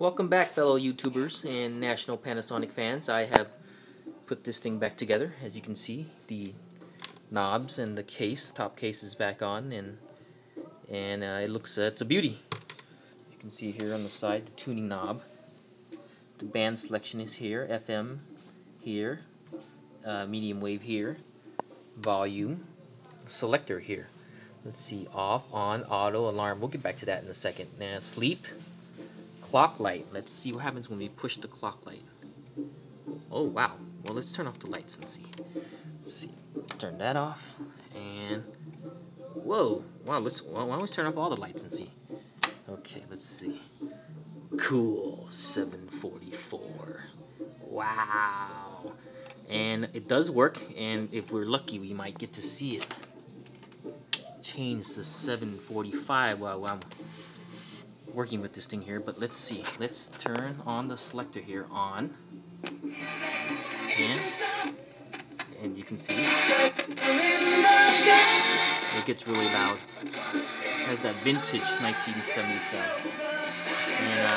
Welcome back, fellow YouTubers and National Panasonic fans. I have put this thing back together. As you can see, the knobs and the top case is back on, and it looks it's a beauty. You can see here on the side the tuning knob. The band selection is here, FM here, medium wave here, volume, selector here. Let's see, off, on, auto, alarm. We'll get back to that in a second. Now, sleep. Clock light. Let's see what happens when we push the clock light. Oh wow. Well, let's turn off the lights and see. Let's see. Turn that off. And whoa. Wow. Why don't we turn off all the lights and see? Okay. Let's see. Cool. 744. Wow. And it does work. And if we're lucky, we might get to see it change to 745 while I'm working with this thing here. But let's see. Let's turn on the selector here on. And you can see it gets really loud. It has that vintage 1970 sound. And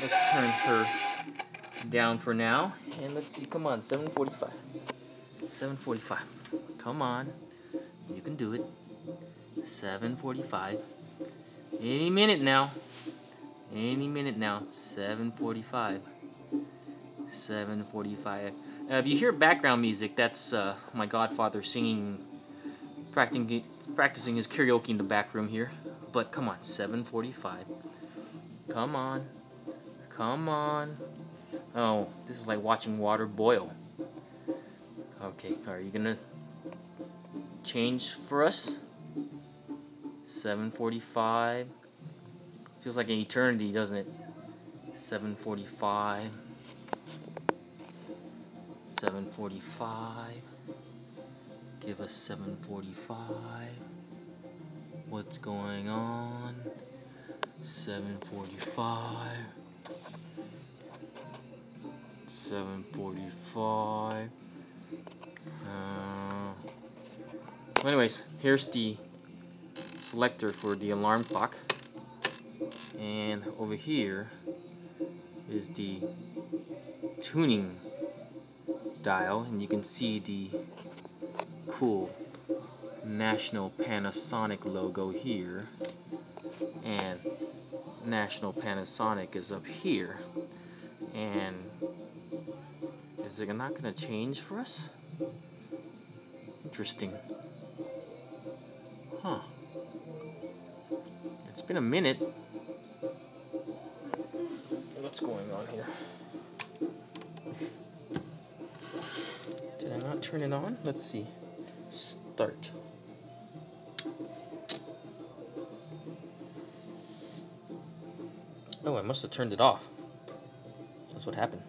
let's turn her down for now. And let's see. Come on, 745. 745. Come on. You can do it. 745. Any minute now. Any minute now. 745. 745. If you hear background music, that's my godfather singing, practicing his karaoke in the back room here. But come on, 745. Come on. Come on. Oh, this is like watching water boil. Okay, are you gonna change for us? 745. Feels like an eternity, doesn't it? 745. 745. Give us 745. What's going on? 745. 745. Well, anyways, here's the selector for the alarm clock. And over here is the tuning dial, and you can see the cool National Panasonic logo here, and National Panasonic is up here. And is it not going to change for us? Interesting. Huh. It's been a minute. What's going on here? Did I not turn it on? Let's see. Start. Oh, I must have turned it off. That's what happened.